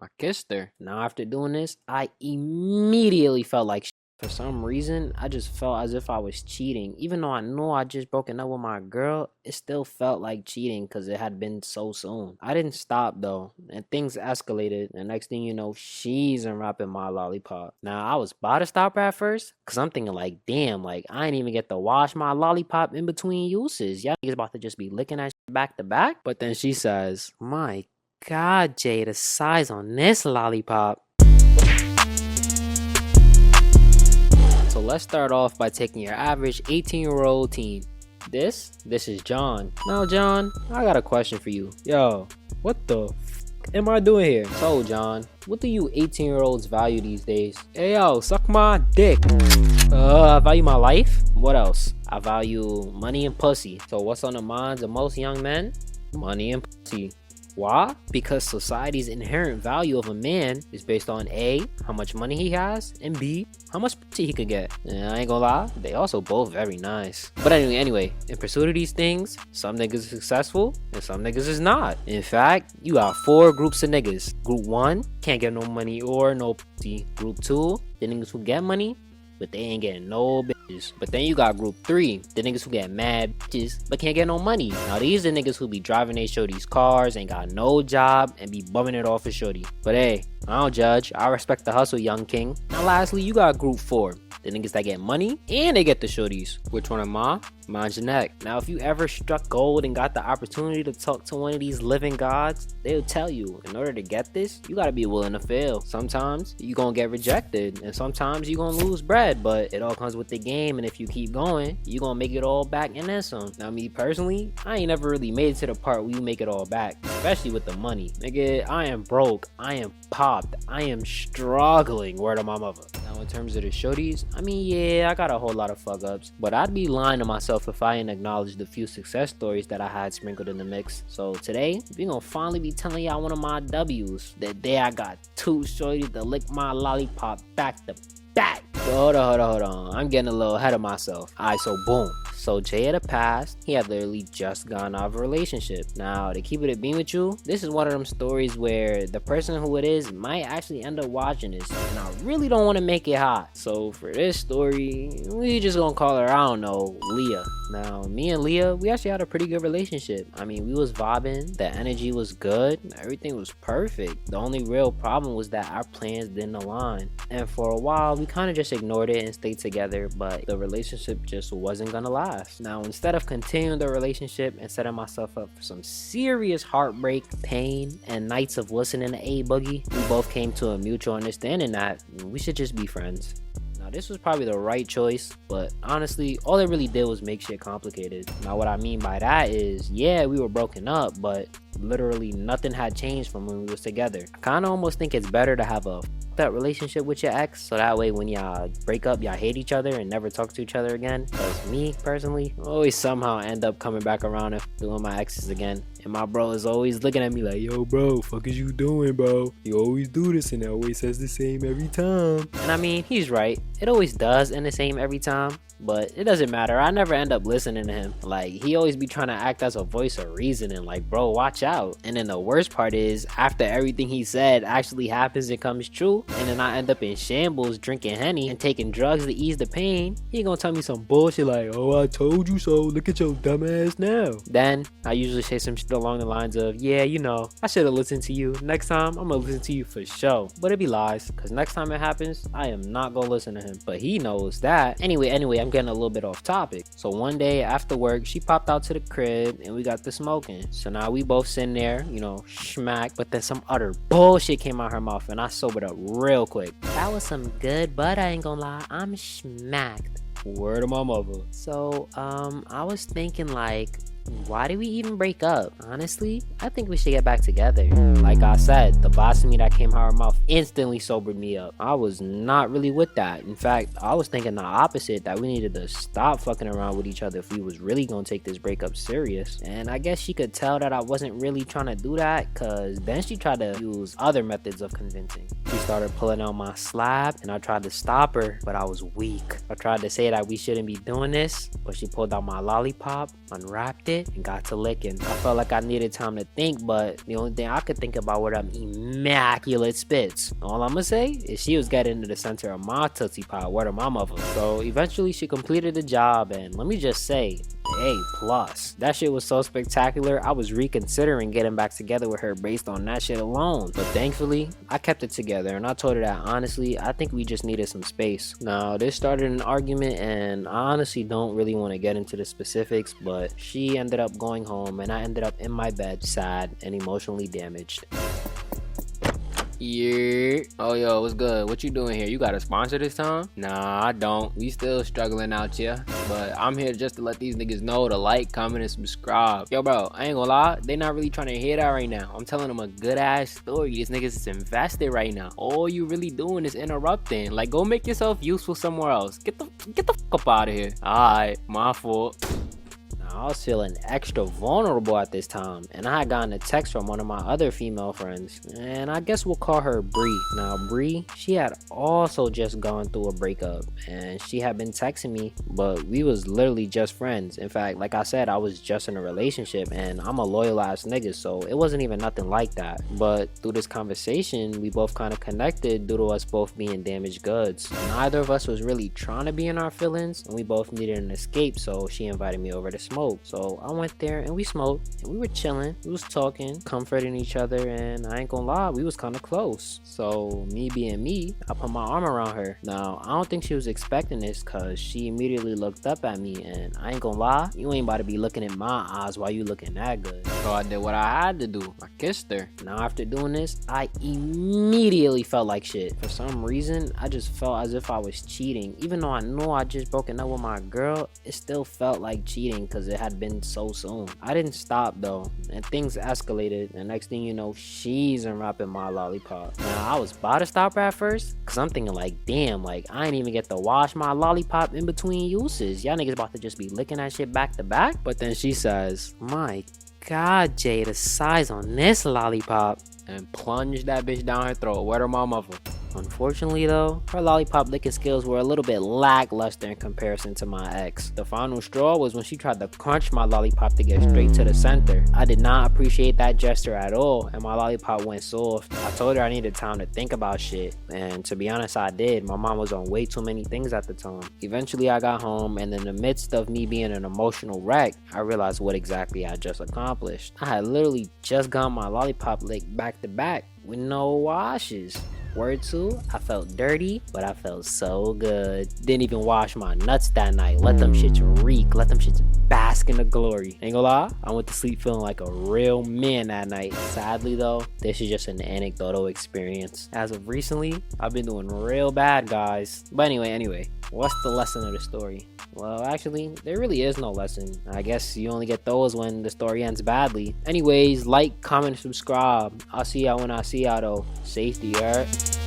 I kissed her. Now after doing this, I immediately felt like shit. For some reason, I just felt as if I was cheating. Even though I know I just broken up with my girl, it still felt like cheating because it had been so soon. I didn't stop though, and things escalated. And next thing you know, she's unwrapping my lollipop. Now I was about to stop her at first, cause I'm thinking like, damn, like I ain't even get to wash my lollipop in between uses. Y'all niggas about to just be licking that shit back to back. But then she says, my God, Jay, the size on this lollipop. So let's start off by taking your average 18-year-old teen. This is John. Now John, I got a question for you. Yo, what the am I doing here? So John, what do you 18-year-olds value these days? Hey yo, suck my dick. I value my life. What else? I value money and pussy. So what's on the minds of most young men? Money and pussy. Why? Because society's inherent value of a man is based on A, how much money he has, and B, how much pussy he could get. And I ain't gonna lie, they also both very nice. But anyway, in pursuit of these things, some niggas is successful and some niggas is not. In fact, you got 4 groups of niggas. Group 1, can't get no money or no pussy. Group 2, the niggas who get money, but they ain't getting no bitches. But then you got group 3, the niggas who get mad bitches but can't get no money. Now these are the niggas who be driving they shorties cars, ain't got no job, and be bumming it off for shorty. But hey, I don't judge, I respect the hustle, young king. Now lastly, you got group 4, the niggas that get money and they get the shorties. Which one am I? Mine's your neck. Now if you ever struck gold and got the opportunity to talk to one of these living gods, they'll tell you, in order to get this, you gotta be willing to fail. Sometimes you gonna get rejected, and sometimes you gonna lose bread, but it all comes with the game, and if you keep going, you gonna make it all back and then some. Now me personally, I ain't never really made it to the part where you make it all back, especially with the money. Nigga, I am broke, I am popped, I am struggling, word of my mother. Now in terms of the shorties, I mean, yeah, I got a whole lot of fuck ups, but I'd be lying to myself if I didn't acknowledge the few success stories that I had sprinkled in the mix. So today, we gonna finally be telling y'all one of my W's. That day I got 2 shorties to lick my lollipop back to back. Hold on. I'm getting a little ahead of myself. Alright, so boom. So Jay had a past, he had literally just gone out of a relationship. Now to keep it a beam with you, this is one of them stories where the person who it is might actually end up watching this, and I really don't want to make it hot. So for this story, we just gonna call her, I don't know, Leah. Now me and Leah, we actually had a pretty good relationship. I mean, we was vibing, the energy was good, everything was perfect. The only real problem was that our plans didn't align, and for a while we kind of just ignored it and stayed together, but the relationship just wasn't gonna last. Now instead of continuing the relationship and setting myself up for some serious heartbreak, pain, and nights of listening to A Boogie, we both came to a mutual understanding that we should just be friends. Now this was probably the right choice, but honestly all it really did was make shit complicated. Now what I mean by that is, yeah, we were broken up, but literally nothing had changed from when we was together. I kind of almost think it's better to have a that relationship with your ex, so that way when y'all break up, y'all hate each other and never talk to each other again. Because me personally, I always somehow end up coming back around and doing my exes again, and my bro is always looking at me like, yo bro, fuck is you doing, bro? You always do this and it always says the same every time. And I mean, he's right, it always does end the same every time, but it doesn't matter. I never end up listening to him. Like, he always be trying to act as a voice of reason and like, bro, watch out. And then the worst part is, after everything he said actually happens and comes true, and then I end up in shambles drinking Henny and taking drugs to ease the pain, he gonna tell me some bullshit like, oh, I told you so, look at your dumb ass now. Then I usually say some shit along the lines of, yeah, you know, I should have listened to you. Next time I'm gonna listen to you for sure. But it be lies, because next time it happens, I am not gonna listen to him. But he knows that. Anyway, I'm getting a little bit off topic. So one day after work, she popped out to the crib and we got to smoking. So now we both sitting there, you know, schmack, but then some utter bullshit came out her mouth and I sobered up real quick. That was some good butt, I ain't gonna lie, I'm schmacked. Word of my mother. So I was thinking like, why did we even break up? Honestly, I think we should get back together. Like I said, the blasphemy that came out of her mouth instantly sobered me up. I was not really with that. In fact, I was thinking the opposite, that we needed to stop fucking around with each other if we was really gonna take this breakup serious. And I guess she could tell that I wasn't really trying to do that, cause then she tried to use other methods of convincing. She started pulling out my slab and I tried to stop her, but I was weak. I tried to say that we shouldn't be doing this, but she pulled out my lollipop, unwrapped it, it and got to licking. I felt like I needed time to think, but the only thing I could think about were them immaculate spits. All I'ma say is she was getting into the center of my Tootsie Pop, word of my mother. So eventually she completed the job, and let me just say, A+. That shit was so spectacular, I was reconsidering getting back together with her based on that shit alone. But thankfully, I kept it together and I told her that honestly, I think we just needed some space. Now, this started an argument and I honestly don't really want to get into the specifics, but she ended up going home and I ended up in my bed, sad and emotionally damaged. Yeah. Oh, yo, what's good? What you doing here? You got a sponsor this time? Nah, I don't. We still struggling out here. But I'm here just to let these niggas know to like, comment, and subscribe. Yo, bro, I ain't gonna lie. They not really trying to hear that right now. I'm telling them a good ass story. These niggas is invested right now. All you really doing is interrupting. Like, go make yourself useful somewhere else. Get the fuck up out of here. Alright, my fault. I was feeling extra vulnerable at this time, and I had gotten a text from one of my other female friends, and I guess we'll call her Bree. Now Bree, she had also just gone through a breakup, and she had been texting me, but we was literally just friends. In fact, like I said, I was just in a relationship, and I'm a loyal ass nigga, so it wasn't even nothing like that. But through this conversation, we both kind of connected due to us both being damaged goods. Neither of us was really trying to be in our feelings, and we both needed an escape, so she invited me over to smoke. So I went there and we smoked and we were chilling, we was talking, comforting each other, and I ain't gonna lie, we was kind of close. So me being me, I put my arm around her. Now I don't think she was expecting this, cause she immediately looked up at me, and I ain't gonna lie, you ain't about to be looking in my eyes while you looking that good. So I did what I had to do. I kissed her. Now after doing this, I immediately felt like shit. For some reason, I just felt as if I was cheating. Even though I know I just broken up with my girl, it still felt like cheating because it had been so soon. I didn't stop though, and things escalated, and next thing you know, she's unwrapping my lollipop. Now I was about to stop at first, cause I'm thinking like, damn, like I ain't even get to wash my lollipop in between uses. Y'all niggas about to just be licking that shit back to back. But then she says, my God, Jay, the size on this lollipop, and plunged that bitch down her throat. Word of my mother. Unfortunately though, her lollipop licking skills were a little bit lackluster in comparison to my ex. The final straw was when she tried to crunch my lollipop to get straight to the center. I did not appreciate that gesture at all, and my lollipop went soft. I told her I needed time to think about shit, and to be honest, I did. My mom was on way too many things at the time. Eventually I got home, and in the midst of me being an emotional wreck, I realized what exactly I just accomplished. I had literally just got my lollipop licked back to back with no washes. Word 2, I felt dirty, but I felt so good. Didn't even wash my nuts that night. Let them shits reek. Let them shits bask in the glory. Ain't gonna lie, I went to sleep feeling like a real man that night. Sadly though, this is just an anecdotal experience. As of recently, I've been doing real bad, guys. But anyway, what's the lesson of the story? Well, actually, there really is no lesson. I guess you only get those when the story ends badly. Anyways, like, comment, subscribe. I'll see y'all when I see y'all though. Safety, alright?